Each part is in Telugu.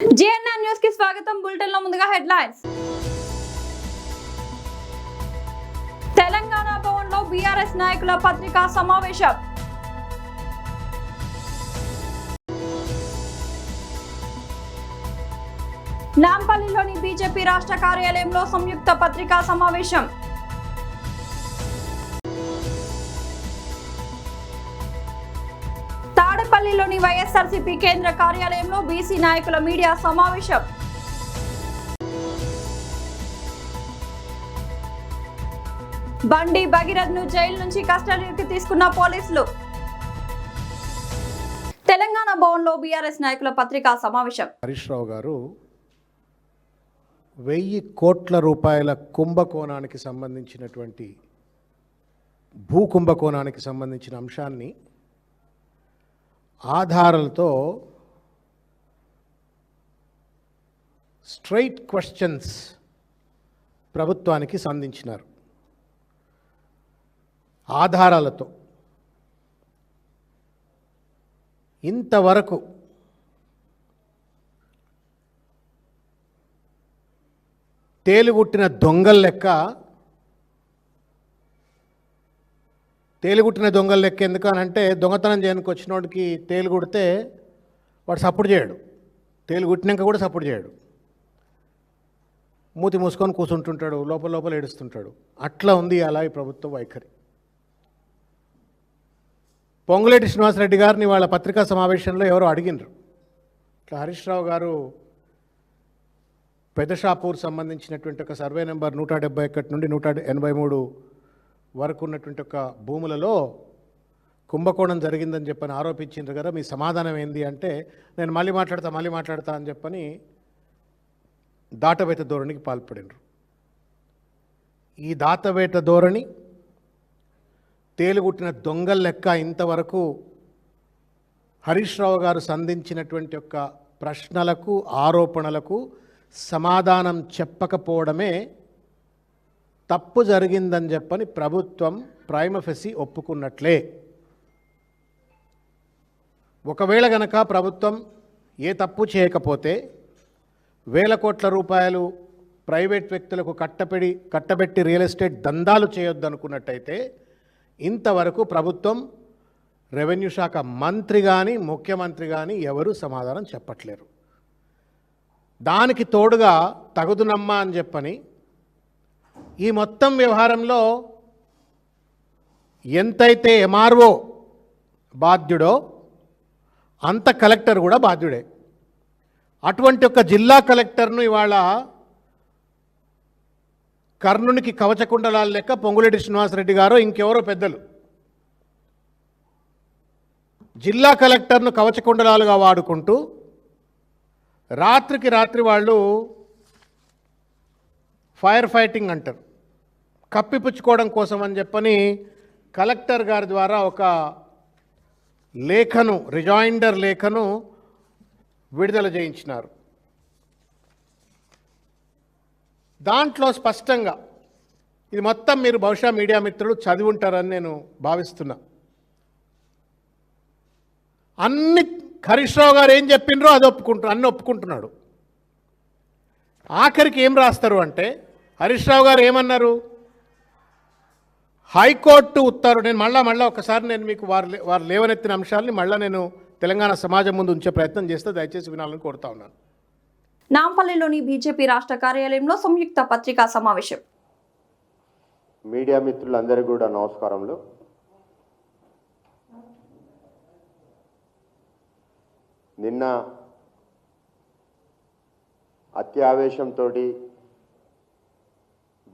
జీఎన్ఎన్ న్యూస్ కి స్వాగతం. బులెటిన్ లో ముందుగా హెడ్లైన్స్. తెలంగాణ భవన్ లో బీఆర్ఎస్ నాయకుల పత్రికా సమావేశం. నాంపల్లిలోని బీజేపీ రాష్ట్ర కార్యాలయంలో సంయుక్త పత్రికా సమావేశం. తాడేపల్లిలోని వైఎస్ఆర్సీపీ కేంద్ర కార్యాలయంలో బీసీ నాయకుల మీడియా సమావేశం. బండి భగీరథ్ ను జైలు నుంచి కస్టడీకి తీసుకున్న పోలీసులు. తెలంగాణ భవన్ లో బీఆర్ఎస్ నాయకుల పత్రికా సమావేశం. హరీష్ రావు గారు 1000 కోట్ల రూపాయల కుంభకోణానికి సంబంధించినటువంటి భూ కుంభకోణానికి సంబంధించిన అంశాన్ని ఆధారాలతో స్ట్రైట్ క్వశ్చన్స్ ప్రభుత్వానికి సంధించినారు. ఆధారాలతో ఇంతవరకు తేలుగుట్టిన దొంగల లెక్క ఎందుకనంటే దొంగతనం చేయడానికి వచ్చినోడికి తేలుగుడితే వాడు సపోర్ట్ చేయడు, తేలుగుట్టినాక కూడా సపోర్ట్ చేయడు, మూతి మూసుకొని కూర్చుంటుంటాడు, లోపల ఏడుస్తుంటాడు. అట్లా ఉంది అలా ఈ ప్రభుత్వ వైఖరి. పొంగులేటి శ్రీనివాసరెడ్డి గారిని వాళ్ళ పత్రికా సమావేశంలో ఎవరో అడిగినారు, ఇట్లా హరీష్ రావు గారు పెదషాపూర్ సంబంధించినటువంటి ఒక సర్వే నెంబర్ 171 నుండి 183 వరకు ఉన్నటువంటి ఒక భూములలో కుంభకోణం జరిగిందని చెప్పని ఆరోపించిండ్రు కదా, మీ సమాధానం ఏంది అంటే నేను మళ్ళీ మాట్లాడతా అని చెప్పని దాటవేత ధోరణికి పాల్పడినరు. ఈ దాటవేత ధోరణి తేలుగుట్టిన దొంగల లెక్క ఇంతవరకు హరీష్ రావు గారు సంధించినటువంటి యొక్క ప్రశ్నలకు ఆరోపణలకు సమాధానం చెప్పకపోవడమే తప్పు జరిగిందని చెప్పని ప్రభుత్వం ప్రైమ ఫెసి ఒప్పుకున్నట్లే. ఒకవేళ గనక ప్రభుత్వం ఏ తప్పు చేయకపోతే 1000 కోట్ల రూపాయలు ప్రైవేట్ వ్యక్తులకు కట్టబెట్టి రియల్ ఎస్టేట్ దందాలు చేయొద్దనుకున్నట్టయితే ఇంతవరకు ప్రభుత్వం రెవెన్యూ శాఖ మంత్రి కానీ ముఖ్యమంత్రి కానీ ఎవరు సమాధానం చెప్పట్లేరు. దానికి తోడుగా తగుదునమ్మా అని చెప్పని ఈ మొత్తం వ్యవహారంలో ఎంతైతే ఎంఆర్ఓ బాధ్యుడో అంత కలెక్టర్ కూడా బాధ్యుడే. అటువంటి ఒక జిల్లా కలెక్టర్ను ఇవాళ కర్ణునికి కవచకుండలాల లెక్క పొంగులేటి శ్రీనివాసరెడ్డి గారు ఇంకెవరో పెద్దలు జిల్లా కలెక్టర్ను కవచకుండలాలుగా వాడుకుంటూ రాత్రికి రాత్రి వాళ్ళు ఫైర్ ఫైటింగ్ అంటారు, కప్పిపుచ్చుకోవడం కోసం అని చెప్పని కలెక్టర్ గారి ద్వారా ఒక రిజాయిండర్ లేఖను విడుదల చేయించినారు. దాంట్లో స్పష్టంగా ఇది మొత్తం మీరు బహుశా మీడియా మిత్రులు చదివి ఉంటారని నేను భావిస్తున్నా. అన్ని హరీష్ రావు గారు ఏం చెప్పిండ్రో అది ఒప్పుకుంటున్నాడు. ఆఖరికి ఏం రాస్తారు అంటే హరీష్ రావు గారు ఏమన్నారు, హైకోర్టు ఉత్తర్వు, నేను మళ్ళా ఒకసారి నేను మీకు వారు లేవనెత్తిన అంశాలని మళ్ళీ నేను తెలంగాణ సమాజం ముందు ఉంచే ప్రయత్నం చేస్తే దయచేసి వినాలని కోరుతా ఉన్నాను. నాంపల్లిలోని బీజేపీ రాష్ట్ర కార్యాలయంలో సంయుక్త పత్రికా సమావేశం. మీడియా మిత్రులందరికీ కూడా నమస్కారములు. నిన్న అత్యావేశంతో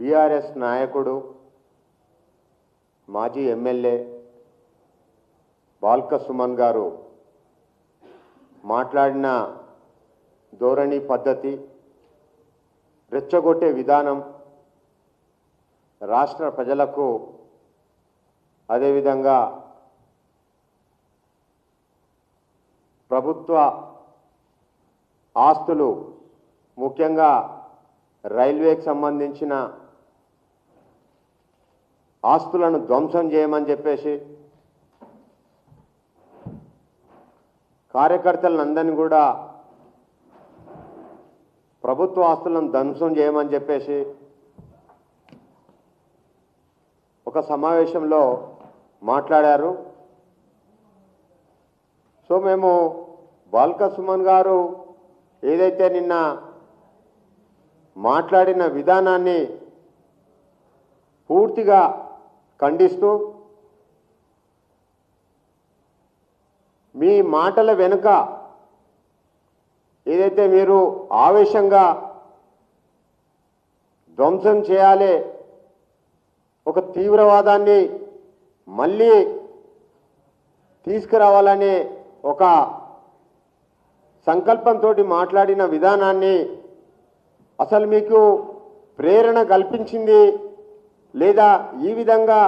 బీఆర్ఎస్ నాయకుడు మాజీ ఎమ్మెల్యే బాల్క సుమన్ గారు మాట్లాడిన ధోరణి పద్ధతి, రెచ్చగొట్టే విధానం రాష్ట్ర ప్రజలకు అదేవిధంగా ప్రభుత్వ ఆస్తులు ముఖ్యంగా రైల్వేకి సంబంధించిన ఆస్తులను ధ్వంసం చేయమని చెప్పేసి కార్యకర్తలందరినీ కూడా ప్రభుత్వ ఆస్తులను ధ్వంసం చేయమని చెప్పేసి ఒక సమావేశంలో మాట్లాడారు. సో మేము బాల్క సుమన్ గారు ఏదైతే నిన్న మాట్లాడిన విధానాన్ని పూర్తిగా ఖండిస్తూ మీ మాటల వెనుక ఏదైతే మీరు ఆవేశంగా ధ్వంసం చేయాలి, ఒక తీవ్రవాదాన్ని మళ్ళీ తీసుకురావాలనే ఒక సంకల్పంతో మాట్లాడిన విధానాన్ని అసలు మీకు ప్రేరణ కల్పించింది లేదా ఈ విధంగా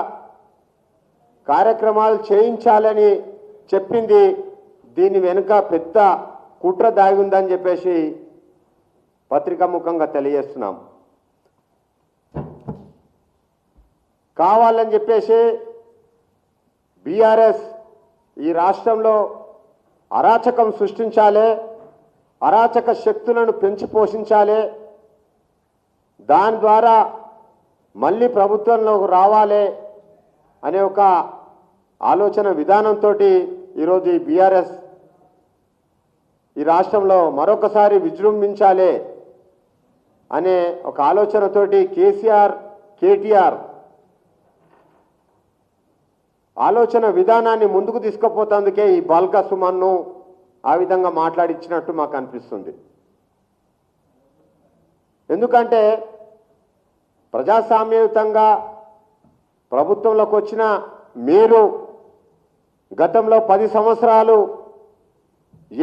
కార్యక్రమాలు చేయించాలని చెప్పింది, దీని వెనుక పెద్ద కుట్ర దాగి ఉందని చెప్పేసి పత్రికాముఖంగా తెలియజేస్తున్నాం. కావాలని చెప్పేసి బీఆర్ఎస్ ఈ రాష్ట్రంలో అరాచకం సృష్టించాలి, అరాచక శక్తులను పెంచి పోషించాలి, దాని ద్వారా మళ్ళీ ప్రభుత్వంలోకి రావాలి అనే ఒక ఆలోచన విధానంతో ఈరోజు ఈ బీఆర్ఎస్ ఈ రాష్ట్రంలో మరొకసారి విజృంభించాలి అనే ఒక ఆలోచనతోటి కేటీఆర్ ఆలోచన విధానాన్ని ముందుకు తీసుకుపోతందుకే ఈ బాల్క సుమన్ను ఆ విధంగా మాట్లాడించినట్టు మాకు అనిపిస్తుంది. ఎందుకంటే ప్రజాస్వామ్యయుతంగా ప్రభుత్వంలోకి వచ్చిన మీరు గతంలో 10 సంవత్సరాలు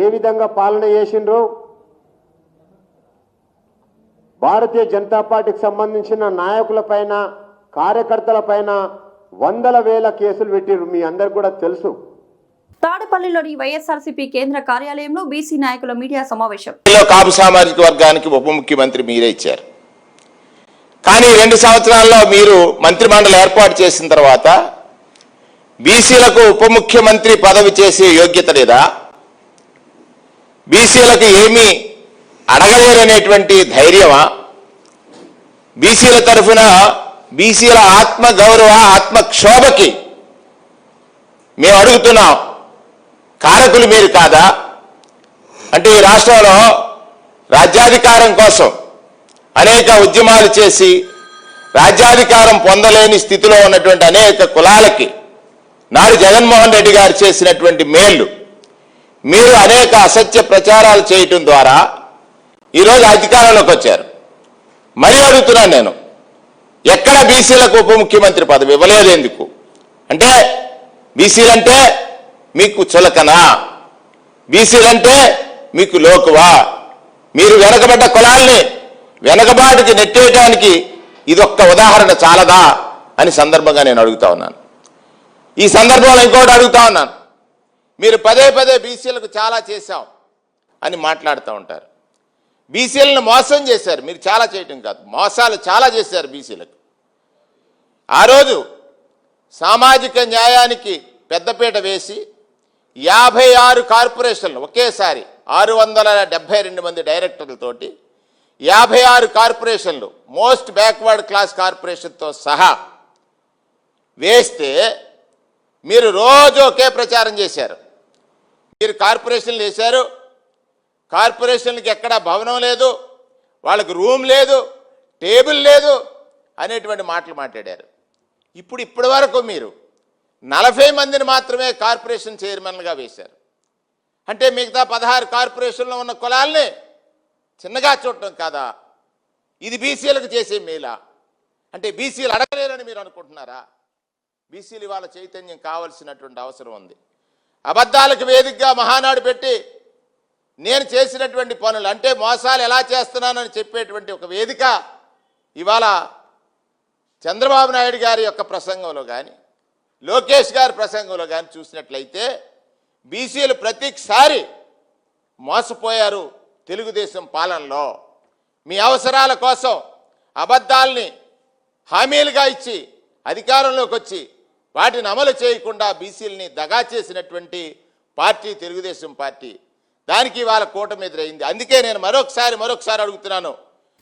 ఏ విధంగా పాలన చేసిండ్రు, భారతీయ జనతా పార్టీకి సంబంధించిన నాయకులపైన కార్యకర్తలపైన వందల వేల కేసులు పెట్టిరు, మీ అందరికి కూడా తెలుసు. తాడేపల్లిలోని వైఎస్ఆర్సీపీ కేంద్ర కార్యాలయంలో బీసీ నాయకుల మీడియా సమావేశం. కాపు సామాజిక వర్గానికి ఉప ముఖ్యమంత్రి మీరే ఇచ్చారు. కానీ 2 సంవత్సరాల్లో మీరు మంత్రిమండలి ఏర్పాటు చేసిన తర్వాత బీసీలకు ఉప ముఖ్యమంత్రి పదవి చేసే యోగ్యత లేదా, బీసీలకు ఏమీ అడగలేరనేటువంటి ధైర్యమా, బీసీల తరఫున బీసీల ఆత్మ గౌరవ ఆత్మక్షోభకి మేము అడుగుతున్నాం, కారకులు మీరు కాదా? అంటే ఈ రాష్ట్రంలో రాజ్యాధికారం కోసం అనేక ఉద్యమాలు చేసి రాజ్యాధికారం పొందలేని స్థితిలో ఉన్నటువంటి అనేక కులాలకి నాడు జగన్మోహన్ రెడ్డి గారు చేసినటువంటి మేళ్లు, మీరు అనేక అసత్య ప్రచారాలు చేయటం ద్వారా ఈరోజు అధికారంలోకి వచ్చారు. మరీ అడుగుతున్నాను నేను, ఎక్కడ బీసీలకు ఉప ముఖ్యమంత్రి పదవి ఇవ్వలేదు ఎందుకు? అంటే బీసీలంటే మీకు చులకనా? బీసీలంటే మీకు లోకువా? మీరు వెనకబడ్డ కులాల్ని వెనకబాటుకి నెట్టేయడానికి ఇదొక్క ఉదాహరణ చాలదా అని సందర్భంగా నేను అడుగుతా ఉన్నాను. ఈ సందర్భంలో ఇంకోటి అడుగుతా ఉన్నాను, మీరు పదే పదే బీసీలకు చాలా చేశాం అని మాట్లాడుతూ ఉంటారు. బీసీలను మోసం చేశారు, మీరు చాలా చేయటం కాదు, మోసాలు చాలా చేశారు బీసీలకు. ఆ రోజు సామాజిక న్యాయానికి పెద్దపీట వేసి 56 కార్పొరేషన్లు ఒకేసారి 672 మంది డైరెక్టర్లతోటి 56 కార్పొరేషన్లు మోస్ట్ బ్యాక్వర్డ్ క్లాస్ కార్పొరేషన్తో సహా వేస్తే మీరు రోజు ఒకే ప్రచారం చేశారు. మీరు కార్పొరేషన్లు వేశారు, కార్పొరేషన్లకి ఎక్కడా భవనం లేదు, వాళ్ళకి రూమ్ లేదు, టేబుల్ లేదు అనేటువంటి మాటలు మాట్లాడారు. ఇప్పటి వరకు మీరు 40 మందిని మాత్రమే కార్పొరేషన్ చైర్మన్లుగా వేశారు. అంటే మిగతా 16 కార్పొరేషన్లో ఉన్న కులాల్ని చిన్నగా చూడటం కాదా? ఇది బీసీలకు చేసే మేలా? అంటే బీసీలు అడగలేరని మీరు అనుకుంటున్నారా? బీసీలు ఇవాళ చైతన్యం కావాల్సినటువంటి అవసరం ఉంది. అబద్ధాలకు వేదికగా మహానాడు పెట్టి నేను చేసినటువంటి పనులు అంటే మోసాలు ఎలా చేస్తున్నానని చెప్పేటువంటి ఒక వేదిక ఇవాళ చంద్రబాబు నాయుడు గారి యొక్క ప్రసంగంలో కానీ లోకేష్ గారి ప్రసంగంలో కానీ చూసినట్లయితే బీసీలు ప్రతిసారి మోసపోయారు తెలుగుదేశం పాలనలో. మీ అవసరాల కోసం అబద్ధాలని హామీలుగా ఇచ్చి అధికారంలోకి వచ్చి వాటిని అమలు చేయకుండా బీసీలని దగా చేసినటువంటి పార్టీ తెలుగుదేశం పార్టీ. దానికి ఇవాళ కూటమి ఎదురైంది. అందుకే నేను మరొకసారి అడుగుతున్నాను.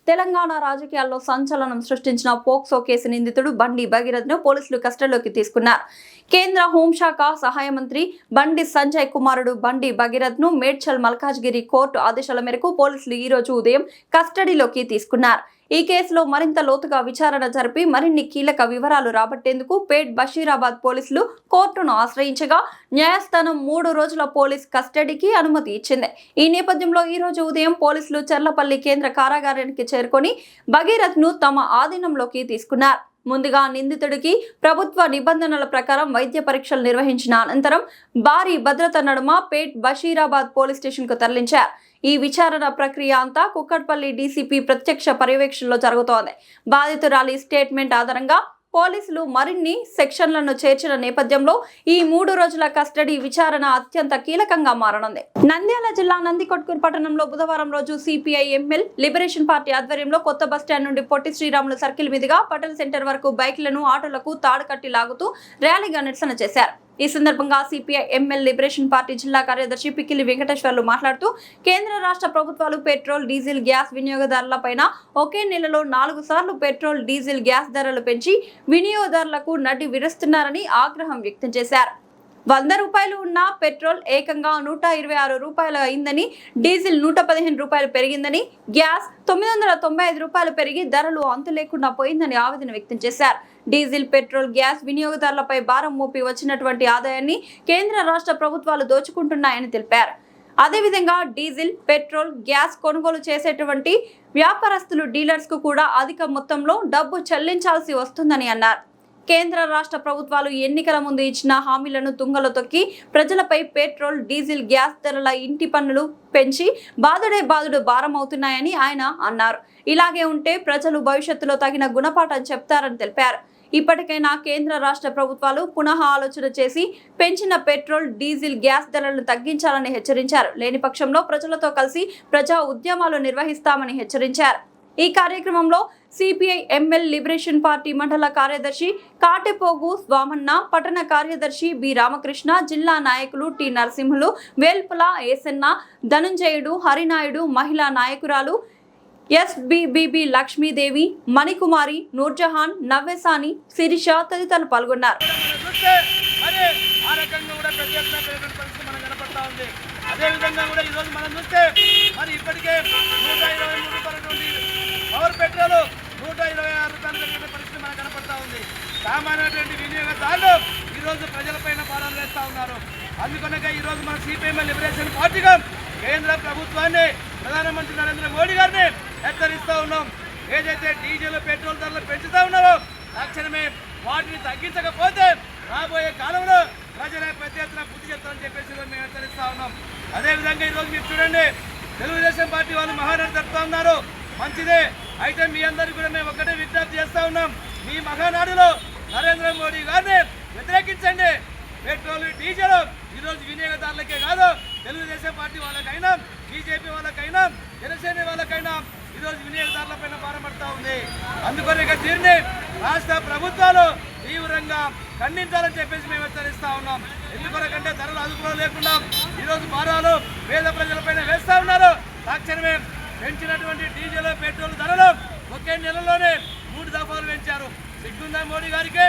తెలంగాణ రాజకీయాల్లో సంచలనం సృష్టించిన పోక్సో కేసు నిందితుడు బండి భగీరథ్ను పోలీసులు కస్టడీలోకి తీసుకున్నారు. కేంద్ర హోంశాఖ సహాయ మంత్రి బండి సంజయ్ కుమారుడు బండి భగీరథ్ను మేడ్చల్ మల్కాజ్గిరి కోర్టు ఆదేశాల మేరకు పోలీసులు ఈ రోజు ఉదయం కస్టడీలోకి తీసుకున్నారు. ఈ కేసులో మరింత లోతుగా విచారణ జరిపి మరిన్ని కీలక వివరాలు రాబట్టేందుకు పేట్ బషీరాబాద్ పోలీసులు కోర్టును ఆశ్రయించగా న్యాయస్థానం 3 రోజుల పోలీస్ కస్టడీకి అనుమతి ఇచ్చింది. ఈ నేపథ్యంలో ఈ రోజు ఉదయం పోలీసులు చర్లపల్లి కేంద్ర కారాగారానికి చేరుకొని భగీరథ్ను తమ ఆధీనంలోకి తీసుకున్నారు. ముందుగా నిందితుడికి ప్రభుత్వ నిబంధనల ప్రకారం వైద్య పరీక్షలు నిర్వహించిన అనంతరం భారీ భద్రత నడుమ పేట్ బషీరాబాద్ పోలీస్ స్టేషన్ కు తరలించారు. ఈ విచారణ ప్రక్రియ అంతా కుక్కట్పల్లి డీసీపీ ప్రత్యక్ష పర్యవేక్షణలో జరుగుతోంది. బాధితురాలి స్టేట్మెంట్ ఆధారంగా పోలీసులు మరిన్ని సెక్షన్లను చేర్చిన నేపథ్యంలో ఈ 3 రోజుల కస్టడీ విచారణ అత్యంత కీలకంగా మారనుంది. నంద్యాల జిల్లా నందికొట్కూరు పట్టణంలో బుధవారం రోజు సిపిఐ ఎంఎల్ లిబరేషన్ పార్టీ ఆధ్వర్యంలో కొత్త బస్టాండ్ నుండి పొట్టి శ్రీరాములు సర్కిల్ మీదుగా పటేల్ సెంటర్ వరకు బైక్లను ఆటోలకు తాడు కట్టి లాగుతూ ర్యాలీగా నిరసన చేశారు. ఈ సందర్భంగా సిపిఐ ఎంఎల్ లిబరేషన్ పార్టీ జిల్లా కార్యదర్శి పిక్కిలి వెంకటేశ్వర్లు మాట్లాడుతూ కేంద్ర రాష్ట్ర ప్రభుత్వాలు పెట్రోల్ డీజిల్ గ్యాస్ వినియోగదారులపైన ఒకే నెలలో 4 సార్లు పెట్రోల్ డీజిల్ గ్యాస్ ధరలు పెంచి వినియోగదారులకు నడ్డి విరుస్తున్నారని ఆగ్రహం వ్యక్తం చేశారు. 100 రూపాయలు ఉన్న పెట్రోల్ ఏకంగా 126 రూపాయలు అయిందని, డీజిల్ 115 రూపాయలు పెరిగిందని, గ్యాస్ 995 రూపాయలు పెరిగి ధరలు అంతు లేకుండా పోయిందని ఆవేదన వ్యక్తం చేశారు. డీజిల్, పెట్రోల్, గ్యాస్ వినియోగదారులపై భారం మోపి వచ్చినటువంటి ఆదాయాన్ని కేంద్ర రాష్ట్ర ప్రభుత్వాలు దోచుకుంటున్నాయని తెలిపారు. అదేవిధంగా డీజిల్, పెట్రోల్, గ్యాస్ కొనుగోలు చేసేటువంటి వ్యాపారస్తులు, డీలర్స్ కు కూడా అధిక మొత్తంలో డబ్బు చెల్లించాల్సి వస్తుందని అన్నారు. కేంద్ర రాష్ట్ర ప్రభుత్వాలు ఎన్నికల ముందు ఇచ్చిన హామీలను తుంగలో తొక్కి ప్రజలపై పెట్రోల్, డీజిల్, గ్యాస్ ధరల, ఇంటి పన్నులు పెంచి బాధుడు భారం అవుతున్నాయని ఆయన అన్నారు. ఇలాగే ఉంటే ప్రజలు భవిష్యత్తులో తగిన గుణపాఠం చెప్తారని తెలిపారు. ఇప్పటికైనా కేంద్ర రాష్ట్ర ప్రభుత్వాలు పునః ఆలోచన చేసి పెంచిన పెట్రోల్, డీజిల్, గ్యాస్ ధరలను తగ్గించాలని హెచ్చరించారు. లేని పక్షంలో ప్రజలతో కలిసి ప్రజా ఉద్యమాలు నిర్వహిస్తామని హెచ్చరించారు. ఈ కార్యక్రమంలో సిపిఐ ఎంఎల్ లిబరేషన్ పార్టీ మండల కార్యదర్శి కాటెపోగు స్వామన్న, పట్టణ కార్యదర్శి బి రామకృష్ణ, జిల్లా నాయకులు టి నరసింహులు, వేల్పుల ఏసన్న, ధనుంజయుడు, హరినాయుడు, మహిళా నాయకురాలు ఎస్బిబిబి లక్ష్మీదేవి, మణికుమారి, నూర్జహాన్, నవ్వెసాని, శిరీష తదితరులు పాల్గొన్నారు. అదేవిధంగా కూడా ఈరోజు మనం చూస్తే మరి ఇప్పటికే 123 రూపాయల పవర్ పెట్రోల్ 126 రూపాయలు పెరిగిన పరిస్థితి మనకు కనపడతా ఉంది. సామాన్యమైనటువంటి వినియోగదారులు ఈరోజు ప్రజలపైన భారాలు వేస్తూ ఉన్నారు. అందుకనగా ఈరోజు మన సిపిఎం లిబరేషన్ పార్టీగా కేంద్ర ప్రభుత్వాన్ని, ప్రధానమంత్రి నరేంద్ర మోడీ గారిని హెచ్చరిస్తూ ఉన్నాం. ఏదైతే డీజిల్, పెట్రోల్ ధరలు పెంచుతూ ఉన్నారో తక్షణమే వాటిని తగ్గించకపోతే రాబోయే కాలంలో ప్రజల పెద్ద ఎత్తున బుద్ధి చెప్తామని చెప్పేసి మేము హెచ్చరిస్తా ఉన్నాం. అదేవిధంగా ఈరోజు మీరు చూడండి, తెలుగుదేశం పార్టీ వాళ్ళు మహానాడు జరుపుతా ఉన్నారు. మంచిదే. అయితే మీ అందరికీ కూడా మేము ఒక్కటే విజ్ఞప్తి చేస్తూ ఉన్నాం. మీ మహానాడులో నరేంద్ర మోడీ గారిని వ్యతిరేకించండి. పెట్రోల్, డీజిల్ ఈరోజు వినియోగదారులకే కాదు, తెలుగుదేశం పార్టీ వాళ్ళకైనా, బీజేపీ వాళ్ళకైనా, జనసేన వాళ్ళకైనా ఈరోజు వినియోగదారులపైన భారం పడుతూ ఉంది. అందుకని ఇక దీన్ని రాష్ట్ర ప్రభుత్వాలు తీవ్రంగా ఖండించాలని చెప్పేసి మేము హెచ్చరిస్తా ఉన్నాం. ఎందుకొరకంటే ధరలు అదుపులో లేకుండా ఈరోజు భారాలు పేద ప్రజలపైన వేస్తూ ఉన్నారు. తక్షణమే పెంచినటువంటి డీజిల్, పెట్రోల్ ధరలు ఒకే నెలలోనే 3 దఫాలు పెంచారు. సిగ్గుందా మోడీ గారికి?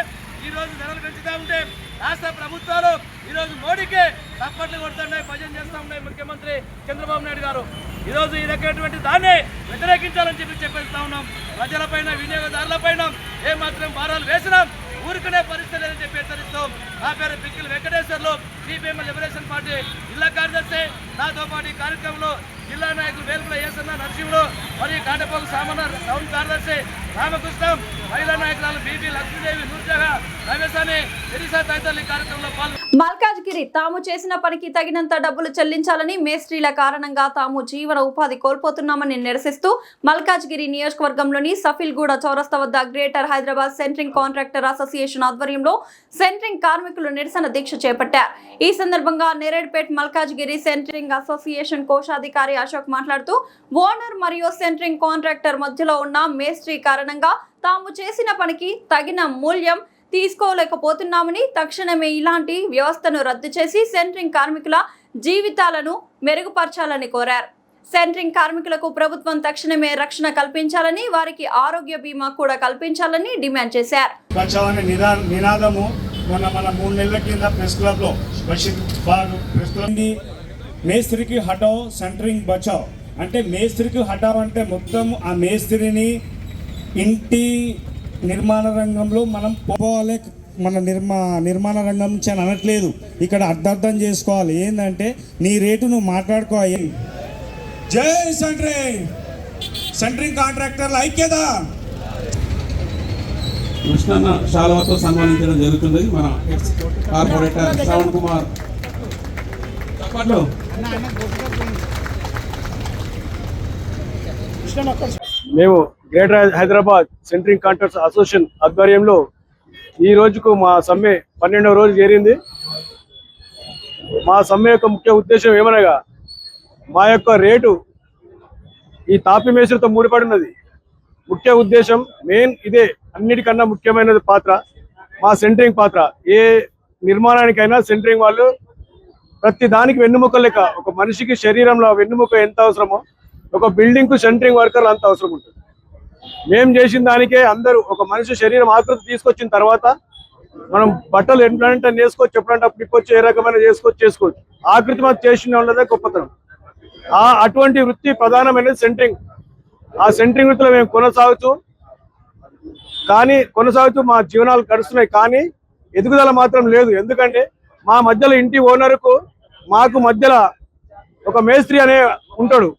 ఈరోజు ధరలు పెంచుతూ ఉంటే రాష్ట్ర ప్రభుత్వాలు ఈరోజు మోడీకి తప్పట్లు కొడుతున్నాయి, భజన చేస్తూ ఉన్నాయి ముఖ్యమంత్రి చంద్రబాబు నాయుడు గారు. ఈరోజు ఈ రకమైనటువంటి దాన్ని వ్యతిరేకించాలని చెప్పేస్తా ఉన్నాం. ప్రజలపైన, వినియోగదారులపైన ఏమాత్రం భారాలు వేసినాం ఊరుకునే పరిస్థితి లేదని చెప్పి హెచ్చరిస్తాం. నా పేరు Pikkili Venkateswarlu, CPM liberation party జిల్లా కార్యదర్శి. నాతో పాటు ఈ కార్యక్రమంలో జిల్లా నాయకులు వేల్పుల ఏసన్న, నరసింహుడు మరియు కాటపోగు సామన్న, టౌన్ కార్యదర్శి రామకృష్ణ, మహిళా నాయకురాలు బీబీ లక్ష్మీదేవి, నూర్జహా, రమేశాని, శిరీష తదితరులు ఈ కార్యక్రమంలో పాల్గొన్నారు. మల్కాజ్గిరి తాము చేసిన పనికి తగినంత డబ్బులు చెల్లించాలని, మేస్త్రీల కారణంగా తాము జీవన ఉపాధి కోల్పోతున్నామని నిరసిస్తూ మల్కాజ్గిరి నియోజకవర్గంలోని సఫిల్గూడ చౌరస్తా వద్ద greater Hyderabad centring contractor association ఆధ్వర్యంలో సెంట్రింగ్ కార్మికులు నిరసన దీక్ష చేపట్టారు. ఈ సందర్భంగా నేరేడ్పేట్ మల్కాజ్గిరి సెంట్రింగ్ అసోసియేషన్ కోశాధికారి అశోక్ మాట్లాడుతూ ఓనర్ మరియు సెంట్రింగ్ కాంట్రాక్టర్ మధ్యలో ఉన్న మేస్త్రీ కారణంగా తాము చేసిన పనికి తగిన మూల్యం తీసుకోలేకపోతున్నామని, తక్షణమే ఇలాంటి వ్యవస్థను రద్దు చేసి సెంట్రింగ్ కార్మికుల జీవితాలను మెరుగుపరచాలని కోరారు. సెంట్రింగ్ కార్మికులకు ప్రభుత్వం తక్షణమే రక్షణ కల్పించాలని, వారికి ఆరోగ్య బీమా కూడా కల్పించాలని డిమాండ్ చేశారు. నినాదము మన 3 నెలల కింద ప్రెస్ క్లబ్ లో మేస్త్రికి హటావ్ సెంటరింగ్ బచావ్ అంటే మేస్త్రికి హటావ్ అంటే మొత్తం ఆ మేస్త్రిని ఇంటి నిర్మాణ రంగంలో మనం పోవాలి. మన నిర్మాణ రంగం నుంచి అని అనట్లేదు, ఇక్కడ అర్థం చేసుకోవాలి. ఏంటంటే నీ రేటు నువ్వు మాట్లాడుకోవాలి. జై సెంటరింగ్ కాంట్రాక్టర్ల ఐక్యత. కృష్ణన్న శాలువాతో సన్మానించడం జరుగుతుంది. మన కార్పొరేటర్ శ్రవణ్ కుమార్ చెప్పట్లు. మేము greater Hyderabad centering contractors association ఆధ్వర్యంలో ఈ రోజుకు మా సమ్మె 12వ రోజు చేరింది. మా సమ్మె యొక్క ముఖ్య ఉద్దేశం ఏమనగా, మా యొక్క రేటు ఈ తాపి మేస్త్రితో ముడిపడి ఉన్నది. ముఖ్య ఉద్దేశం మెయిన్ ఇదే. అన్నిటికన్నా ముఖ్యమైనది పాత్ర మా సెంటరింగ్ పాత్ర. ఏ నిర్మాణానికైనా సెంటరింగ్ వాళ్ళు ప్రతి దానికి వెన్నుముక లెక్క. ఒక మనిషికి శరీరంలో వెన్నుముక ఎంత అవసరమో ఒక బిల్డింగ్కు సెంటరింగ్ వర్కర్లు అంత అవసరం ఉంటుంది. మేము చేసిన దానికే అందరూ ఒక మనిషి శరీరం ఆకృతి తీసుకొచ్చిన తర్వాత మనం బట్టలు ఎప్పుడంటే వేసుకోవచ్చు, ఎప్పుడంటే అప్పుడు ఇప్పొచ్చు, ఏ రకమైన చేసుకోవచ్చు. ఆకృతి మాత్రం చేసిన వాళ్ళదే గొప్పతనం. అటువంటి వృత్తి ప్రధానమైనది సెంటరింగ్. ఆ సెంటరింగ్ వృత్తిలో మేము కొనసాగుతూ మా జీవనాలు గడుస్తున్నాయి. కానీ ఎదుగుదల మాత్రం లేదు. ఎందుకంటే మా మధ్యలో ఇంటి ఓనర్కు మాకు మధ్యలో ఒక మేస్త్రి అనే ఉంటాడు.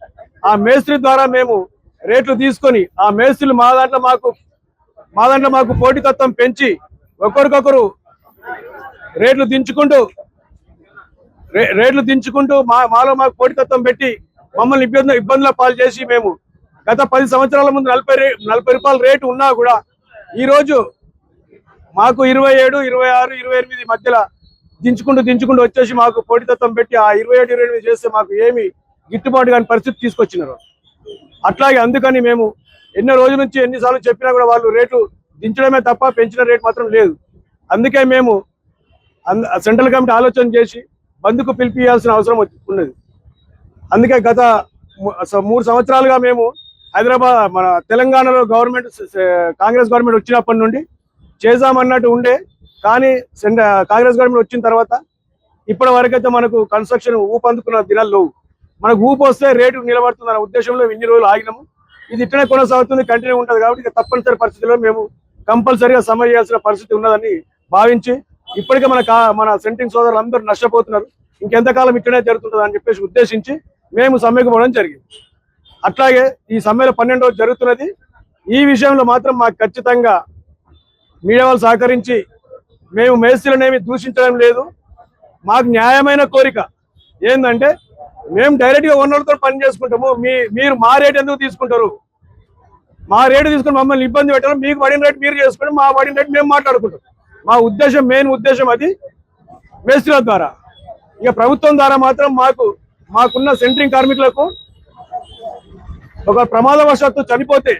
ఆ మేస్త్రి ద్వారా మేము రేట్లు తీసుకొని ఆ మేస్త్రులు మా దాంట్లో మాకు పోటీతత్వం పెంచి ఒకరికొకరు రేట్లు దించుకుంటూ మాలో మాకు పోటీతత్వం పెట్టి మమ్మల్ని ఇబ్బందుల పాలు చేసి మేము గత 10 సంవత్సరాల ముందు 40 రూపాయల రేటు ఉన్నా కూడా ఈరోజు మాకు 27, 26, 28 మధ్యలో దించుకుంటూ వచ్చేసి మాకు పోటీతత్వం పెట్టి ఆ 27, 28 చేస్తే మాకు ఏమి గిట్టుబాటు కాని పరిస్థితి తీసుకొచ్చినారు. అట్లాగే అందుకని మేము ఎన్నో రోజుల నుంచి ఎన్నిసార్లు చెప్పినా కూడా వాళ్ళు రేట్లు దించడమే తప్ప పెంచిన రేటు మాత్రం లేదు. అందుకే మేము సెంట్రల్ కమిటీ ఆలోచన చేసి బంద్కు పిలిపియాల్సిన అవసరం ఉన్నది. అందుకే గత 3 సంవత్సరాలుగా మేము హైదరాబాద్ మన తెలంగాణలో కాంగ్రెస్ గవర్నమెంట్ వచ్చినప్పటి నుండి చేద్దామన్నట్టు ఉండే. కానీ కాంగ్రెస్ గవర్నమెంట్ వచ్చిన తర్వాత ఇప్పటి వరకైతే మనకు కన్స్ట్రక్షన్ ఊపందుకున్న దినాలు లేవు. మనకు ఊపు వస్తే రేటు నిలబడుతుందన్న ఉద్దేశంలో ఇన్ని రోజులు ఆగినాము. ఇది ఇట్లనే కొనసాగుతుంది, కంటిన్యూ ఉంటుంది. కాబట్టి తప్పనిసరి పరిస్థితుల్లో మేము కంపల్సరీగా సమ్మె చేయాల్సిన పరిస్థితి ఉన్నదని భావించి ఇప్పటికే మన సెంటరింగ్ సోదరులు అందరూ నష్టపోతున్నారు. ఇంకెంతకాలం ఇట్లనే జరుగుతుంటుంది అని చెప్పేసి ఉద్దేశించి మేము సమ్మెకు పోవడం జరిగింది. అట్లాగే ఈ సమ్మెలో 12వ రోజు జరుగుతున్నది. ఈ విషయంలో మాత్రం మాకు ఖచ్చితంగా మీడియా వాళ్ళు సహకరించి మేము మేస్త్రులనేమి దూషించడం లేదు. మాకు న్యాయమైన కోరిక ఏంటంటే మేము డైరెక్ట్గా ఓనర్లతో పని చేసుకుంటాము. మీరు మా రేటు ఎందుకు తీసుకుంటారు? మా రేటు తీసుకుని మమ్మల్ని ఇబ్బంది పెట్టడం, మీకు పడిన రేటు మీరు చేసుకుని మా పడిన రేటు మేము మాట్లాడుకుంటాం. మా ఉద్దేశం మెయిన్ ఉద్దేశం అది మేస్త్రుల ద్వారా. ఇక ప్రభుత్వం ద్వారా మాత్రం మాకున్న సెంటరింగ్ కార్మికులకు ఒక ప్రమాదవశాత్తు చనిపోతే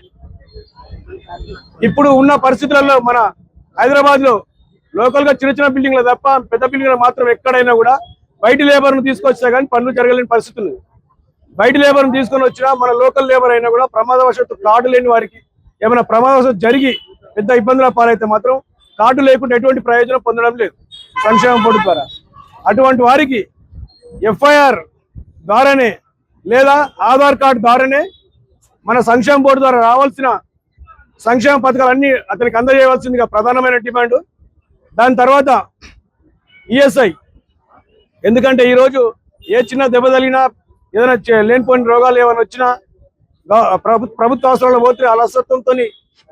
ఇప్పుడు ఉన్న పరిస్థితులలో మన హైదరాబాద్లో లోకల్గా చిన్న బిల్డింగ్లు తప్ప పెద్ద బిల్డింగ్లు మాత్రం ఎక్కడైనా కూడా బయటి లేబర్ను తీసుకొచ్చినా కానీ పనులు జరగలేని పరిస్థితి ఉంది. బయట లేబర్ను తీసుకొని వచ్చినా మన లోకల్ లేబర్ అయినా కూడా ప్రమాదవశాత్తు కార్డు లేని వారికి ఏమైనా ప్రమాదవశాత్తు జరిగి పెద్ద ఇబ్బందుల పాలైతే మాత్రం కార్డు లేకుండా ఎటువంటి ప్రయోజనం పొందడం లేదు సంక్షేమ బోర్డు ద్వారా. అటువంటి వారికి FIR ద్వారానే లేదా ఆధార్ కార్డు ద్వారానే మన సంక్షేమ బోర్డు ద్వారా రావాల్సిన సంక్షేమ పథకాలన్నీ అతనికి అందజేయవలసిందిగా ప్రధానమైన డిమాండ్. దాని తర్వాత ESI. ఎందుకంటే ఈరోజు ఏ చిన్న దెబ్బ తగిలినా ఏదైనా లేనిపోయిన రోగాలు ఏమైనా వచ్చినా ప్రభుత్వ అవసరాలు పోతే అలసత్వంతో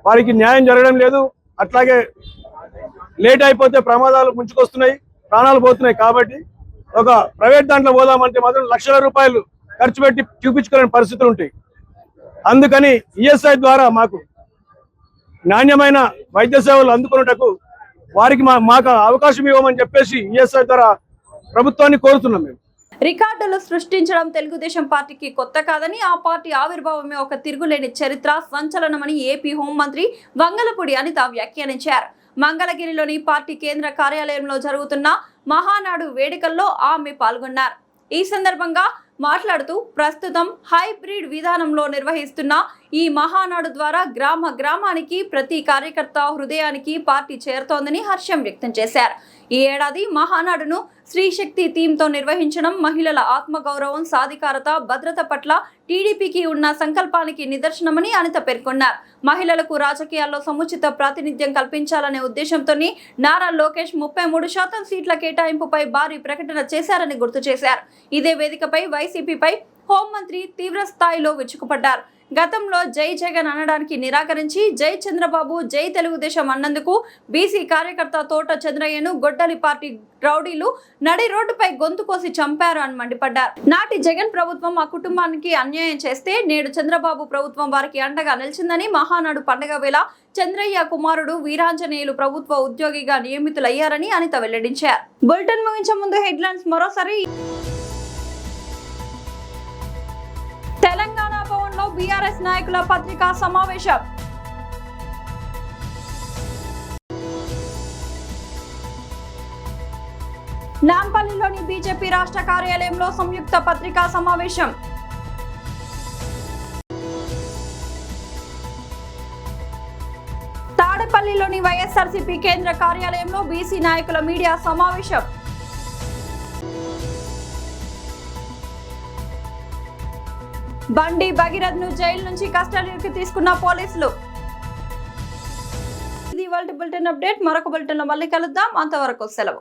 వారికి న్యాయం జరగడం లేదు. అట్లాగే లేట్ అయిపోతే ప్రమాదాలు ముంచుకొస్తున్నాయి, ప్రాణాలు పోతున్నాయి. కాబట్టి ఒక ప్రైవేట్ దాంట్లో పోదామంటే మాత్రం లక్షల రూపాయలు ఖర్చు పెట్టి చూపించుకోలేని పరిస్థితులు ఉంటాయి. అందుకని ESI ద్వారా మాకు నాణ్యమైన వైద్య సేవలు అందుకున్నటకు వారికి మాకు అవకాశం ఇవ్వమని చెప్పేసి ESI ద్వారా ప్రభుత్వాన్ని కోరుతున్నాం. మేము రికార్డులు సృష్టించడం తెలుగుదేశం పార్టీకి కొత్త కాదని, ఆ పార్టీ ఆవిర్భావమే ఒక తిరుగులేని చరిత్ర, సంచలనమని ఏపీ హోంమంత్రి వంగలపూడి అనిత వ్యాఖ్యానించారు. మంగళగిరిలోని పార్టీ కేంద్ర కార్యాలయంలో జరుగుతున్న మహానాడు వేడుకల్లో ఆమె పాల్గొన్నారు. ఈ సందర్భంగా మాట్లాడుతూ ప్రస్తుతం హైబ్రిడ్ విధానంలో నిర్వహిస్తున్న ఈ మహానాడు ద్వారా గ్రామానికి ప్రతి కార్యకర్త హృదయానికి పార్టీ చేరుతోందని హర్షం వ్యక్తం చేశారు. ఈ ఏడాది మహానాడును స్త్రీశక్తి థీమ్తో నిర్వహించడం మహిళల ఆత్మగౌరవం, సాధికారత, భద్రత పట్ల టీడీపీకి ఉన్న సంకల్పానికి నిదర్శనమని అనిత పేర్కొన్నారు. మహిళలకు రాజకీయాల్లో సముచిత ప్రాతినిధ్యం కల్పించాలనే ఉద్దేశంతోనే నారా లోకేష్ 33% సీట్ల కేటాయింపుపై భారీ ప్రకటన చేశారని గుర్తు చేశారు. ఇదే వేదికపై వైసీపీపై హోంమంత్రి తీవ్ర స్థాయిలో విరుచుకుపడ్డారు. గతంలో జై జగన్ అనడానికి నిరాకరించి జై చంద్రబాబు, జై తెలుగుదేశం అన్నందుకు బీసీ కార్యకర్త తోట చంద్రయ్యను గొడ్డలి పార్టీ రౌడీలు నడి రోడ్డుపై గొంతు కోసి చంపారు అని మండిపడ్డారు. నాటి జగన్ ప్రభుత్వం ఆ కుటుంబానికి అన్యాయం చేస్తే నేడు చంద్రబాబు ప్రభుత్వం వారికి అండగా నిలిచిందని, మహానాడు పండుగ వేళ చంద్రయ్య కుమారుడు వీరాంజనేయులు ప్రభుత్వ ఉద్యోగిగా నియమితులయ్యారని అనిత వెల్లడించారు. బులెటిన్ ముగించే ముందు హెడ్లైన్స్ మరోసారి. తెలంగాణ భవన్లో బీఆర్ఎస్ నాయకుల పత్రికా సమావేశం. నాంపల్లిలోని బీజేపీ రాష్ట్ర కార్యాలయంలో సంయుక్త పత్రికా సమావేశం. తాడేపల్లిలోని వైఎస్ఆర్సీపీ కేంద్ర కార్యాలయంలో బీసీ నాయకుల మీడియా సమావేశం. బండి భగీరథ్ను జైలు నుంచి కస్టడీకి తీసుకున్న పోలీసులు. ఇది ఇవాల్టి బులెటిన్ అప్డేట్. మరొక బులెటిన్లో మళ్ళీ కలుద్దాం. అంతవరకు సెలవు.